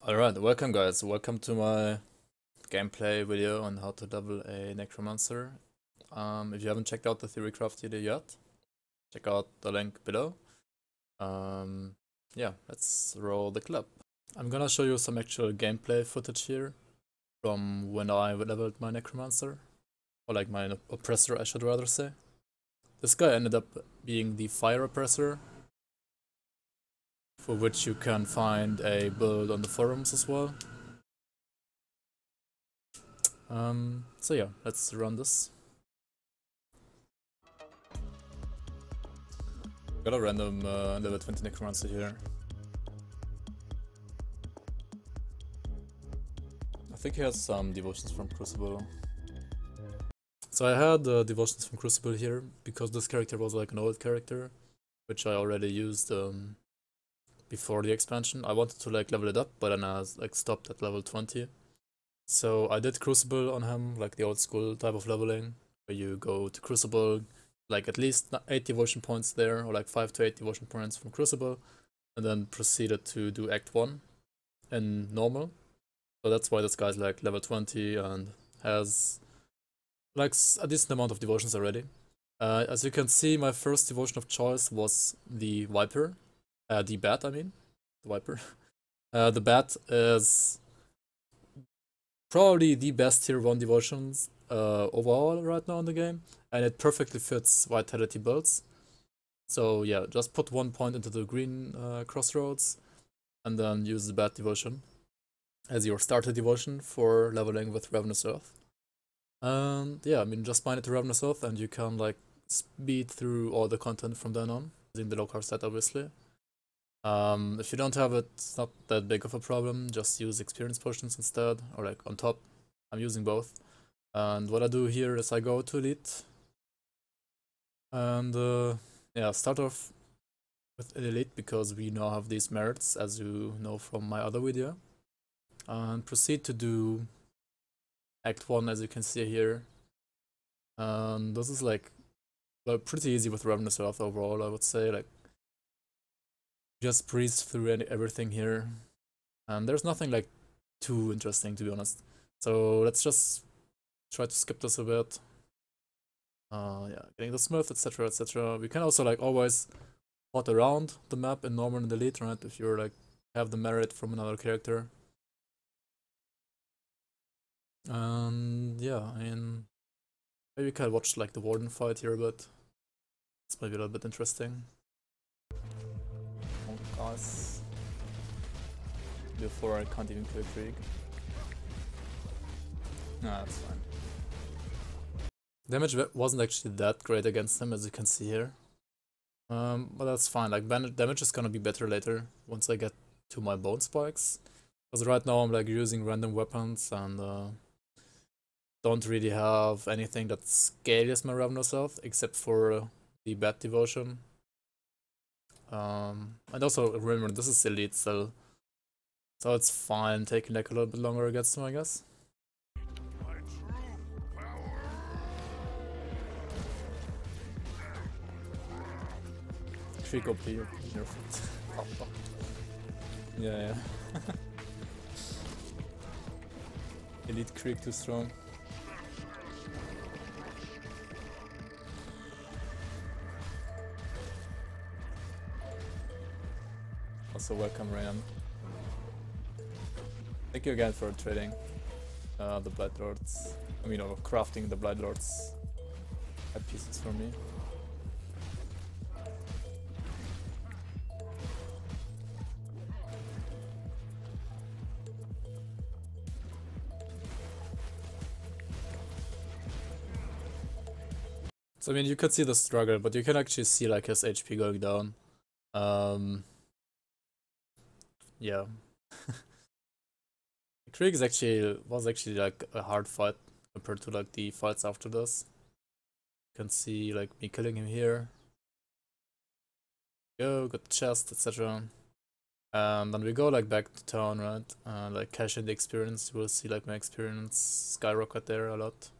Alright, welcome guys, welcome to my gameplay video on how to level a Necromancer. If you haven't checked out the Theorycraft video yet, check out the link below. Yeah, let's roll the clip. I'm gonna show you some actual gameplay footage here from when I leveled my Necromancer, or like my Oppressor I should rather say. This guy ended up being the Fire Oppressor, for which you can find a build on the forums as well. So yeah, let's run this. Got a random level 20 Necromancer here. I think he has some devotions from Crucible. So I had devotions from Crucible here because this character was like an old character, which I already used before the expansion. I wanted to like level it up, but then I like stopped at level 20. So I did Crucible on him, like the old school type of leveling, where you go to Crucible, like at least 8 devotion points there, or like 5 to 8 devotion points from Crucible, and then proceeded to do Act 1 in normal. So that's why this guy's like level 20 and has like a decent amount of devotions already. As you can see, my first devotion of choice was the Viper, the Bat I mean, the Viper. The Bat is probably the best tier 1 devotions overall right now in the game, and it perfectly fits Vitality builds. So yeah, just put 1 point into the green crossroads, and then use the Bat devotion as your starter devotion for leveling with Ravenous Earth. And yeah, I mean, just bind it to Ravenous Earth and you can like speed through all the content from then on, using the Loghorrean set obviously. If you don't have it, it's not that big of a problem, just use experience potions instead, or like on top. I'm using both. And what I do here is I go to Elite, and yeah, start off with Elite because we now have these merits, as you know from my other video. And proceed to do Act 1, as you can see here. And this is like pretty easy with Ravenous Earth overall, I would say. Like, just breeze through everything here. And there's nothing like too interesting, to be honest. So let's just try to skip this a bit. Yeah, getting the Smith, etc, etc. We can also like always plot around the map in normal and elite, right? If you're like have the merit from another character. And yeah, I mean, maybe we can watch like the Warden fight here a bit. It's maybe a little bit interesting. Oh guys. Before I can't even kill Krieg. Nah, that's fine. Damage wasn't actually that great against him, as you can see here. But that's fine, like damage is gonna be better later, once I get to my bone spikes. Because right now I'm like using random weapons and don't really have anything that scales my Ravenous Health, except for the Bat Devotion. And also remember, this is elite still, so it's fine taking like a little bit longer against him, I guess. Krieg OP, nerfed. Yeah. Elite Krieg too strong. Also welcome Ryan. Thank you again for trading the Blight Lords. I mean, or crafting the Blight Lords at pieces for me. So I mean, you could see the struggle, but you can actually see like his HP going down. Yeah. Krieg was actually like a hard fight compared to like the fights after this. You can see like me killing him here. Go, got the chest, etc. And then we go like back to town, right? Like cash in the experience. You will see like my experience skyrocket there a lot.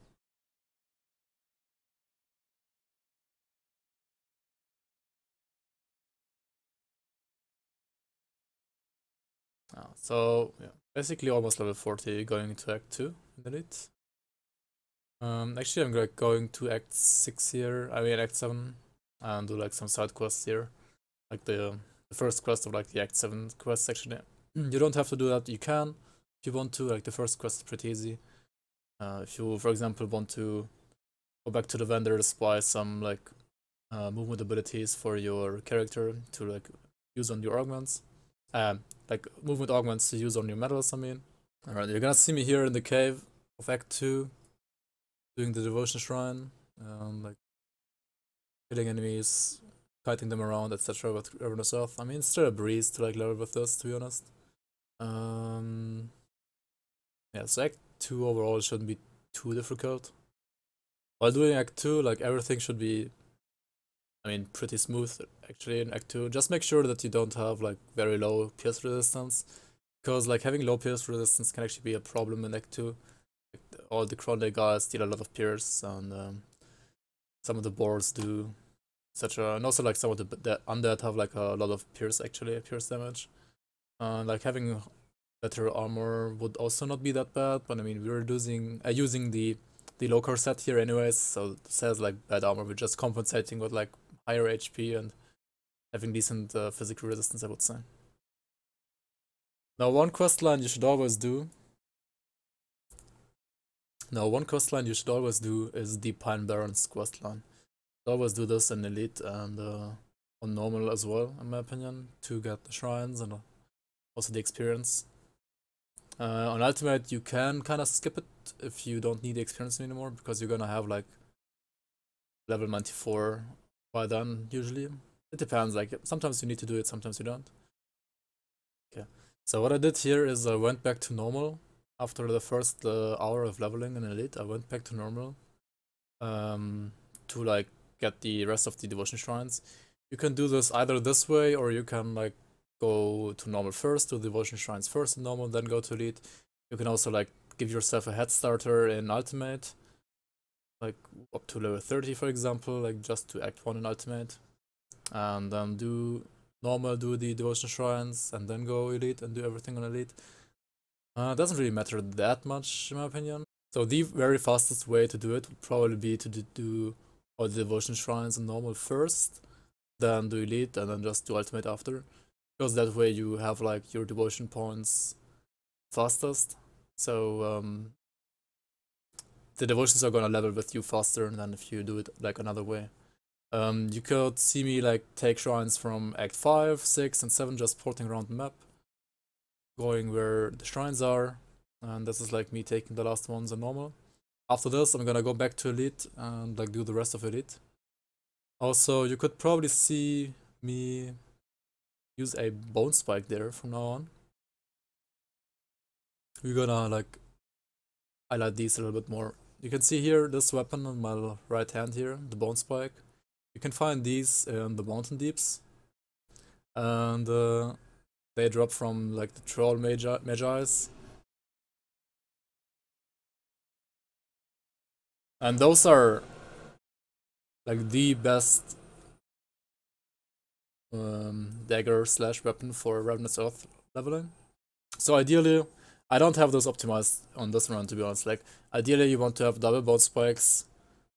So yeah, basically almost level 40 going into Act 2 in Elite. Actually I'm going to Act 6 here, I mean Act 7, and do like some side quests here. Like the first quest of like the Act 7 quest section. You don't have to do that, you can if you want to, like the first quest is pretty easy. If you, for example, want to go back to the vendors, buy some like movement abilities for your character to like use on your augments. Like movement augments to use on your medals, I mean. Alright, you're gonna see me here in the cave of Act 2, doing the Devotion Shrine, like killing enemies, kiting them around, etc. with Ravenous Earth. I mean, it's still a breeze to like level with this, to be honest. Yeah, so Act 2 overall shouldn't be too difficult. While doing Act 2, like everything should be, I mean, pretty smooth actually in Act 2. Just make sure that you don't have like very low pierce resistance, because like having low pierce resistance can actually be a problem in Act 2. Like, all the Cronday guys deal a lot of pierce, and some of the boars do, etc. And also like some of the undead have like a lot of pierce actually, pierce damage. Like having better armor would also not be that bad, but I mean we were using the Loghorrean set here anyways, so it says like bad armor, we're just compensating with like higher HP and having decent physical resistance, I would say. Now one quest line you should always do is the Pine Barrens quest line. Always do this in Elite and on normal as well, in my opinion, to get the shrines and also the experience. On Ultimate, you can kind of skip it if you don't need the experience anymore, because you're gonna have like level 94 by then, usually. It depends, like sometimes you need to do it, sometimes you don't. Okay, so what I did here is I went back to normal. After the first hour of leveling in Elite, I went back to normal to like get the rest of the devotion shrines. You can do this either this way, or you can like go to normal first, do devotion shrines first in normal, then go to Elite. You can also like give yourself a head starter in Ultimate, like up to level 30 for example, like just to Act 1 in Ultimate, and then do normal, do the devotion shrines, and then go Elite and do everything on Elite. It doesn't really matter that much in my opinion. So the very fastest way to do it would probably be to do all the devotion shrines in normal first, then do Elite, and then just do Ultimate after. Because that way you have like your devotion points fastest. So the devotions are gonna level with you faster than if you do it like another way. You could see me like take shrines from Act 5, 6, and 7, just porting around the map, going where the shrines are, and this is like me taking the last ones in normal. After this, I'm gonna go back to Elite and like do the rest of Elite. Also, you could probably see me use a bone spike there from now on. We're gonna like highlight these a little bit more. You can see here this weapon on my right hand here, the bone spike. You can find these in the mountain deeps, and they drop from like the troll magi's. And those are like the best dagger slash weapon for Ravenous Earth leveling. So ideally, I don't have those optimized on this run, to be honest. Like ideally you want to have double bone spikes,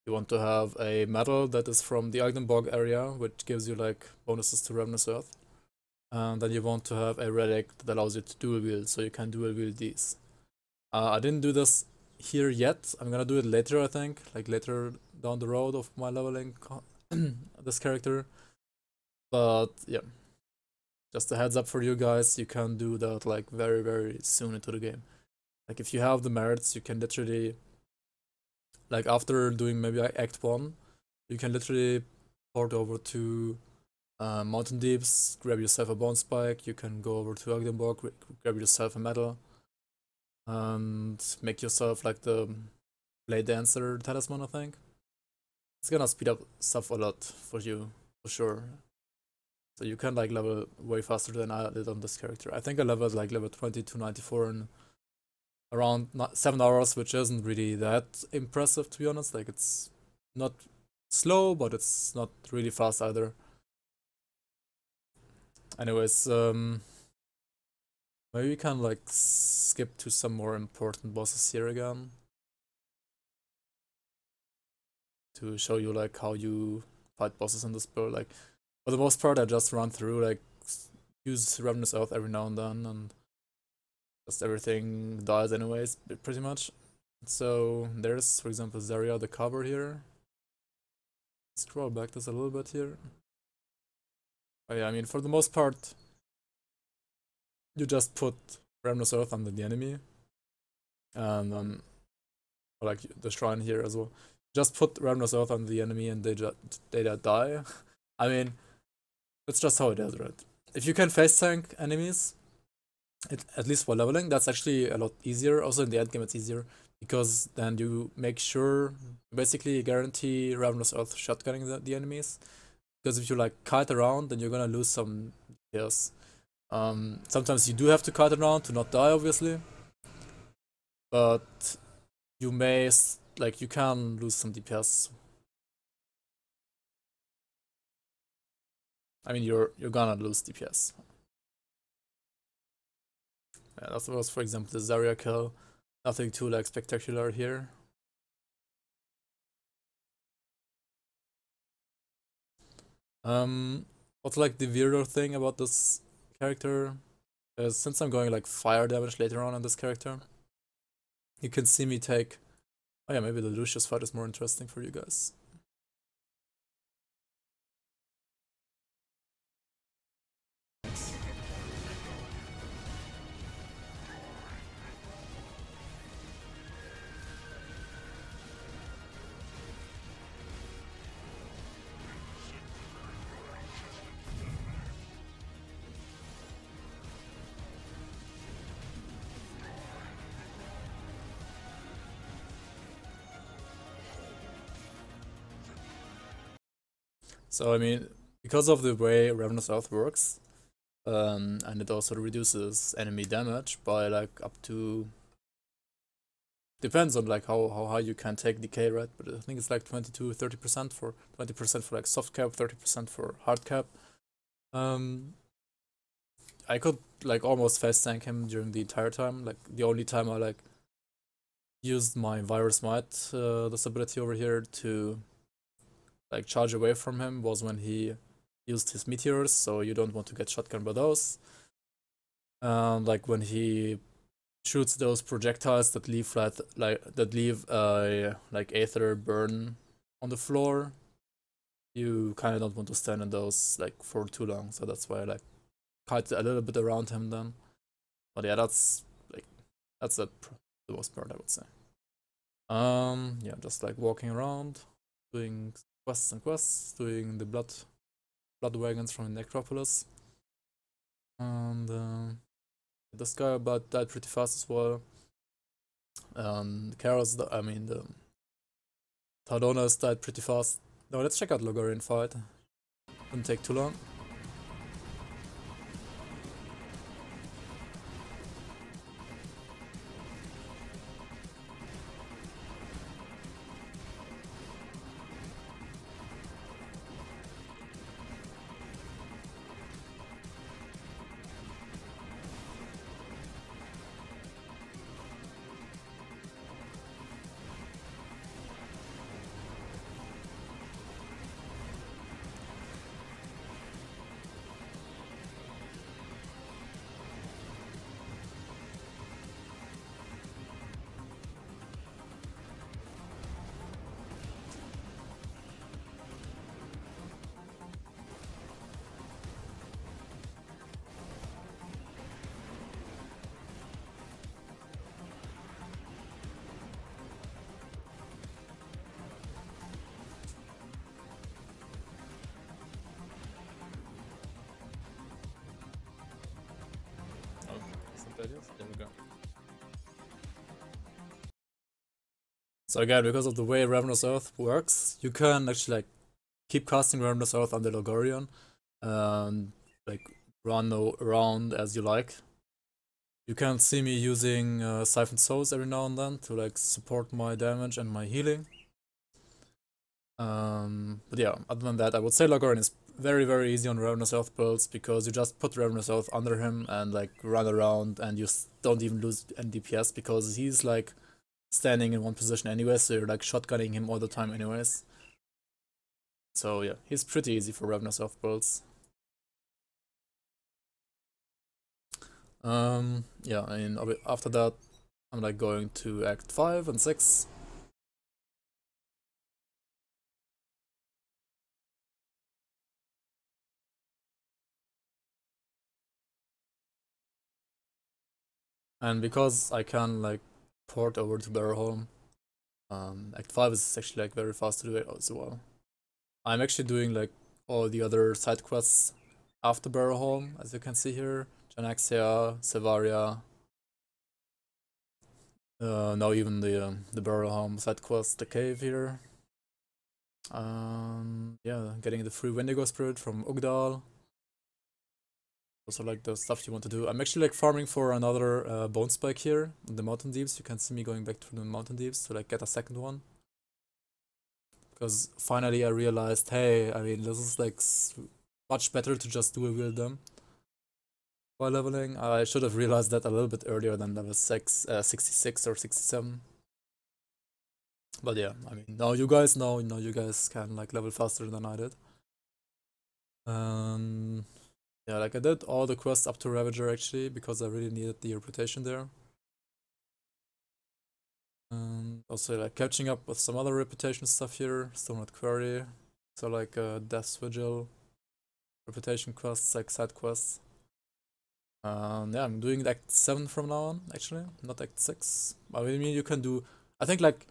you want to have a medal that is from the Agdenbog area, which gives you like bonuses to Ravenous Earth. And then you want to have a relic that allows you to dual wield, so you can dual wield these. I didn't do this here yet. I'm gonna do it later, I think, like later down the road of my leveling this character. But yeah, just a heads up for you guys, you can do that like very, very soon into the game. Like if you have the merits, you can literally, like after doing maybe Act 1, you can literally port over to Mountain Deeps, grab yourself a bone spike, you can go over to Agdenborg, grab yourself a medal, and make yourself like the Blade Dancer talisman, I think. It's gonna speed up stuff a lot for you, for sure. So you can like level way faster than I did on this character. I think I leveled like level 20 to 94 in around 7 hours, which isn't really that impressive, to be honest. Like it's not slow, but it's not really fast either. Anyways, Maybe we can like skip to some more important bosses here again to show you like how you fight bosses in this build. Like for the most part, I just run through like use Ravenous Earth every now and then, and just everything dies anyways, pretty much. So there's, for example, Zarya the cover here. Scroll back just a little bit here. Oh yeah, I mean, for the most part, you just put Ravenous Earth under the enemy, and like the shrine here as well. Just put Ravenous Earth under the enemy, and they just die. I mean, that's just how it is, right? If you can face tank enemies, at least while leveling, that's actually a lot easier. Also in the end game, it's easier because then you make sure, basically guarantee Ravenous Earth shotgunning the enemies. Because if you like kite around, then you're gonna lose some DPS. Sometimes you do have to kite around to not die, obviously, but you may like you can lose some DPS. I mean, you're gonna lose DPS. Yeah, that was, for example, the Zarya kill. Nothing too like spectacular here. What's like the weirder thing about this character is since I'm going like fire damage later on this character, you can see me take. Oh yeah, maybe the Lucius fight is more interesting for you guys. So I mean, because of the way Ravenous Earth works, and it also reduces enemy damage by like up to, depends on like how high you can take decay, right? But I think it's like 20 to 30% for 20% for like soft cap, 30% for hard cap. I could like almost fast tank him during the entire time. Like the only time I like used my Virus Might, this ability over here, to like charge away from him was when he used his meteors, so you don't want to get shotgun by those. Like when he shoots those projectiles that leave like aether burn on the floor, you kind of don't want to stand in those like for too long. So that's why I like kite a little bit around him then. But yeah, that's the most part, I would say. Yeah, just like walking around, doing quests and quests, doing the blood wagons from the Necropolis, and this guy died pretty fast as well. The Tardonas died pretty fast. Now let's check out Loghorrean fight. Didn't take too long. There we go. So again, because of the way Ravenous Earth works, you can actually like keep casting Ravenous Earth under Loghorrean and like run around as you like. You can see me using Siphoned Souls every now and then to like support my damage and my healing. But yeah, other than that, I would say Loghorrean is very easy on Ravenous Earth builds because you just put Ravenous Earth under him and like run around and you don't even lose any DPS because he's like standing in one position anyway, so you're like shotgunning him all the time anyways. So yeah, he's pretty easy for Ravenous Earth builds. Yeah, I mean, after that, I'm like going to Act 5 and 6. And because I can like port over to Barrowholm, Act 5 is actually like very fast to do it as well. I'm actually doing like all the other side quests after Barrowholm, as you can see here. Janaxia, Sevaria. Now even the Barrowholm side quest, the cave here. Yeah, getting the free Wendigo spirit from Ugdal. Also like the stuff you want to do. I'm actually like farming for another bone spike here in the mountain deeps. You can see me going back to the mountain deeps to like get a second one. Because finally I realized, hey, I mean, this is like much better to just do a wield them while leveling. I should have realized that a little bit earlier than level 66 or 67. But yeah, I mean, now you guys know, you guys can like level faster than I did. Yeah, like I did all the quests up to Ravager actually, because I really needed the reputation there. And also like catching up with some other reputation stuff here, still not Quarry. So like Death's Vigil, reputation quests, like side quests. Yeah, I'm doing Act 7 from now on, actually, not Act 6. I mean, you can do, I think like,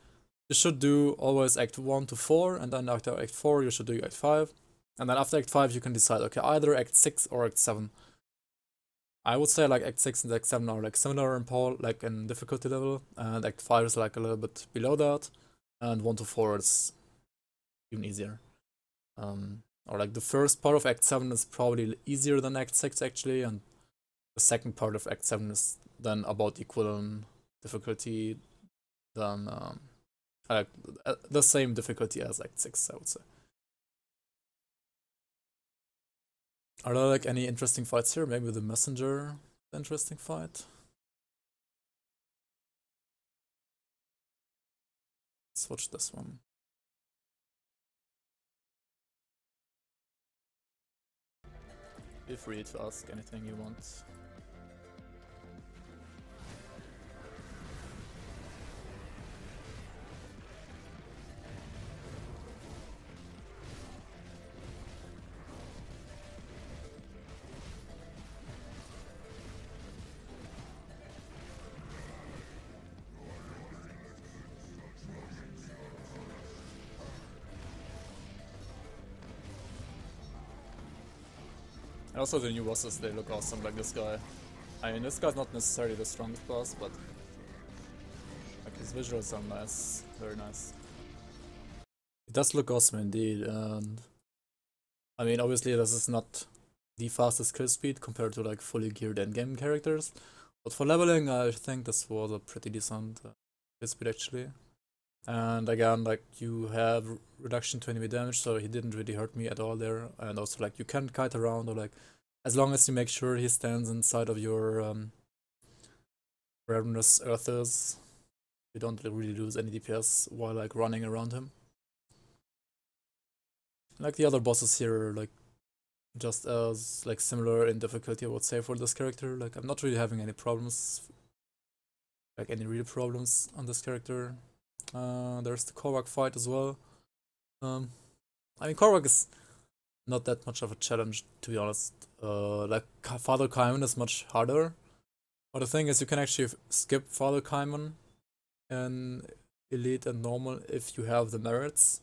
you should do always Act 1 to 4, and then after Act 4 you should do Act 5. And then after Act 5 you can decide, okay, either Act 6 or Act 7. I would say like Act 6 and Act 7 are like similar in power, like in difficulty level, and Act 5 is like a little bit below that, and 1 to 4 is even easier. Or like the first part of Act 7 is probably easier than Act 6 actually, and the second part of Act 7 is then about equivalent difficulty than like the same difficulty as Act 6, I would say. Are there like any interesting fights here? Maybe the messenger, interesting fight. Let's watch this one. Feel free to ask anything you want. And also the new bosses, they look awesome, like this guy. I mean, this guy's not necessarily the strongest boss, but like his visuals are nice, very nice. It does look awesome indeed, and I mean, obviously this is not the fastest kill speed compared to like fully geared endgame characters, but for leveling, I think this was a pretty decent kill speed actually. And again, like you have reduction to enemy damage, so he didn't really hurt me at all there. And also like you can kite around, or like as long as you make sure he stands inside of your Ravenous Earthers, you don't really lose any DPS while like running around him. Like the other bosses here are like just as like similar in difficulty, I would say, for this character. Like I'm not really having any problems, like any real problems on this character. There's the Korvaak fight as well. I mean, Korvaak is not that much of a challenge, to be honest. Like Father Kaiman is much harder. But the thing is, you can actually skip Father Kaiman in Elite and Normal if you have the merits.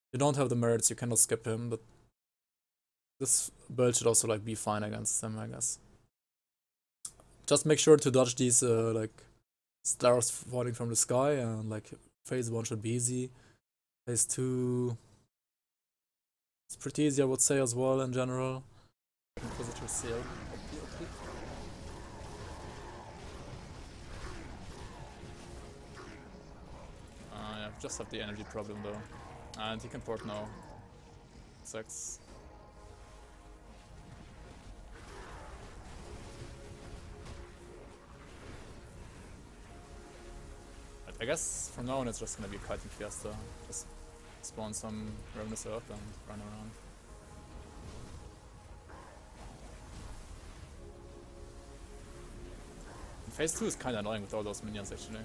If you don't have the merits, you cannot skip him, but this build should also like be fine against him, I guess. Just make sure to dodge these like stars falling from the sky, and like phase 1 should be easy. Phase 2, it's pretty easy, I would say, as well in general. Inquisitor Seal. Yeah, just have the energy problem though. And he can port now. 6. I guess from now on it's just gonna be a kiting fiesta. Just spawn some Ravenous up and run around. And phase 2 is kinda annoying with all those minions actually.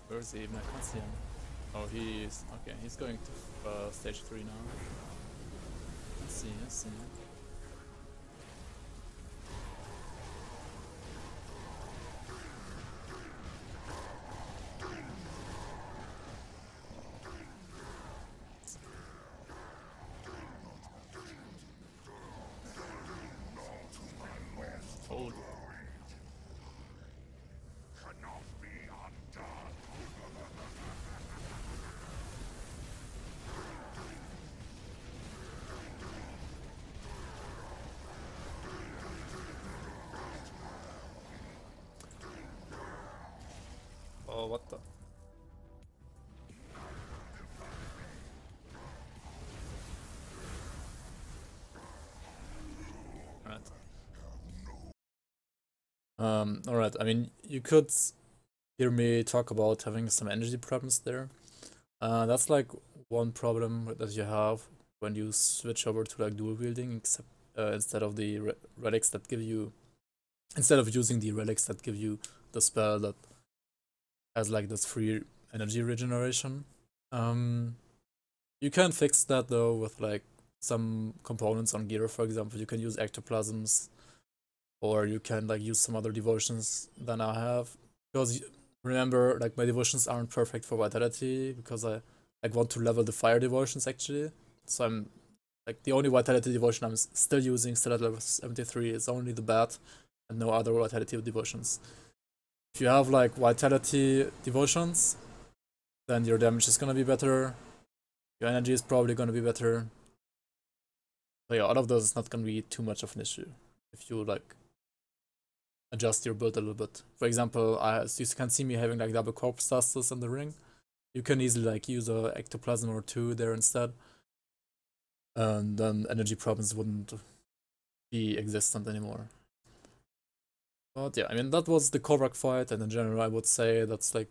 Where is he even? I can't see him. Oh, he's... okay, he's going to stage 3 now. Let's see, let's see. Hold. Oh, what the? Alright, I mean, you could hear me talk about having some energy problems there. That's like one problem that you have when you switch over to like dual wielding, except instead of the relics that give you, instead of using the relics that give you the spell that has like this free energy regeneration. You can fix that though with like some components on gear, for example. You can use ectoplasms, or you can like use some other devotions than I have. Because remember, like my devotions aren't perfect for vitality because I like want to level the fire devotions actually. So I'm like the only vitality devotion I'm still using, still at level 73, is only the bat and no other vitality devotions. If you have like vitality devotions, then your damage is gonna be better. Your energy is probably gonna be better. So yeah, all of those is not gonna be too much of an issue if you like adjust your build a little bit. For example, you can see me having like double corpse dusters in the ring. You can easily like use a ectoplasm or two there instead, and then energy problems wouldn't be existent anymore. But yeah, I mean that was the Korvaak fight, and in general I would say that's like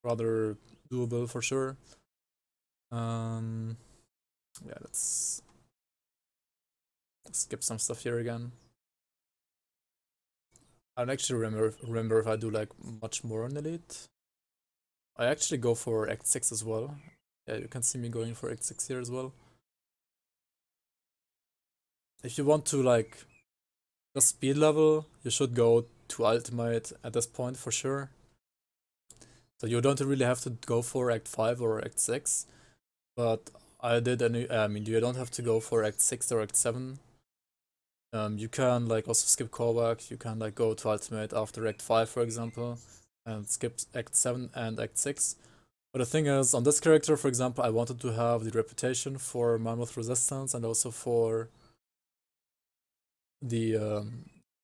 rather doable for sure. Yeah, let's skip some stuff here again. I don't actually remember if I do like much more on Elite. I actually go for Act 6 as well. Yeah, you can see me going for Act 6 here as well. If you want to like just speed level, you should go to Ultimate at this point for sure. So you don't really have to go for Act 5 or Act 6. But I mean, you don't have to go for Act 6 or Act 7. You can like also skip Korvaak, you can like go to Ultimate after Act 5 for example, and skip Act 7 and Act 6. But the thing is, on this character for example, I wanted to have the reputation for Mammoth Resistance and also for the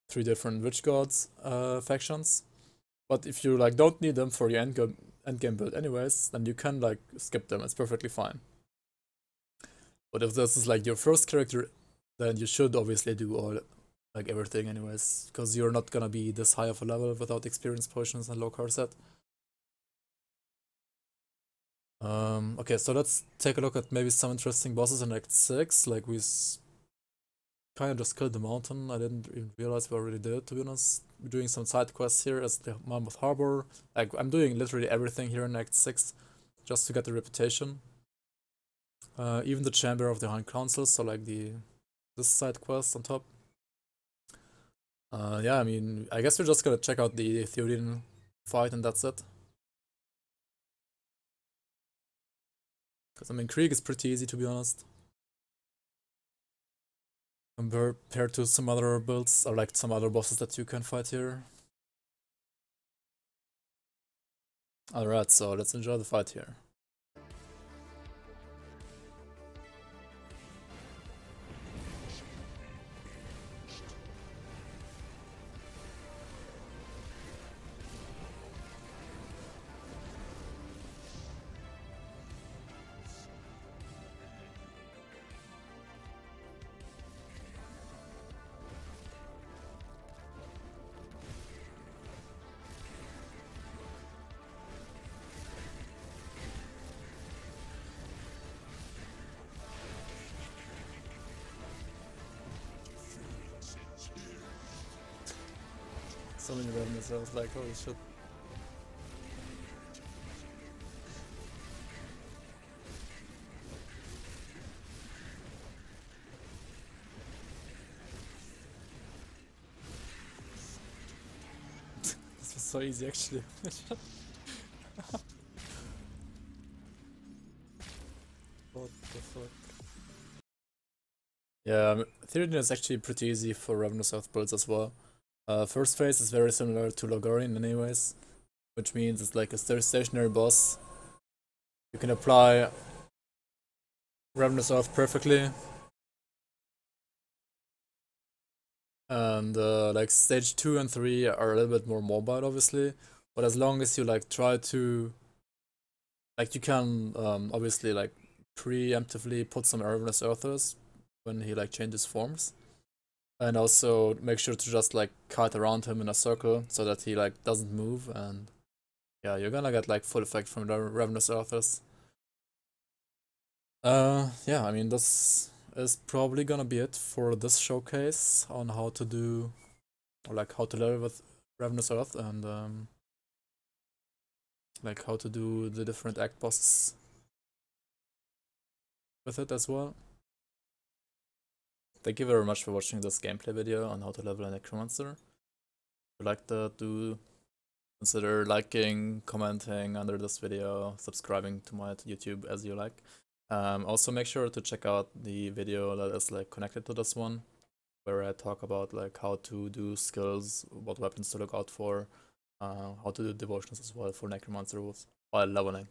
3 different Witch Gods factions. But if you like don't need them for your endgame build anyways, then you can like skip them, it's perfectly fine. But if this is like your first character, then you should obviously do all like everything anyways, because you're not gonna be this high of a level without experience potions and low card set. Okay, so let's take a look at maybe some interesting bosses in Act 6. Like we kind of just killed the mountain. I didn't even realize we already did, to be honest. We're doing some side quests here as the Mammoth Harbor. Like I'm doing literally everything here in Act 6 just to get the reputation. Even the Chamber of the High Council, so like this side quest on top. Yeah, I mean, I guess we're just gonna check out the Theodin fight and that's it. Because I mean, Krieg is pretty easy to be honest. Compared to some other builds, or like some other bosses that you can fight here. Alright, so let's enjoy the fight here. So many Ravenous, I was like, holy shit. This was so easy actually. What the fuck? Yeah, Theodin is actually pretty easy for Ravenous Earth builds as well. First phase is very similar to Loghorrean anyways, which means it's like a stationary boss. You can apply Ravenous Earth perfectly. And like stage 2 and 3 are a little bit more mobile obviously, but as long as you like try to, like you can obviously like preemptively put some Ravenous Earthers when he like changes forms. And also make sure to just like kite around him in a circle so that he like doesn't move, and yeah, you're gonna get like full effect from the Ravenous Earthers. Yeah, I mean this is probably gonna be it for this showcase on how to do, or like how to level with Ravenous Earth, and like how to do the different act bosses with it as well. Thank you very much for watching this gameplay video on how to level a Necromancer. If you liked that, do consider liking, commenting under this video, subscribing to my YouTube as you like. Also make sure to check out the video that is like connected to this one, where I talk about like how to do skills, what weapons to look out for, how to do devotions as well for Necromancer while leveling.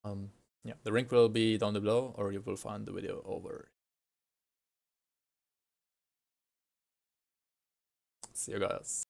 Yeah, the link will be down below, or you will find the video over. See you guys.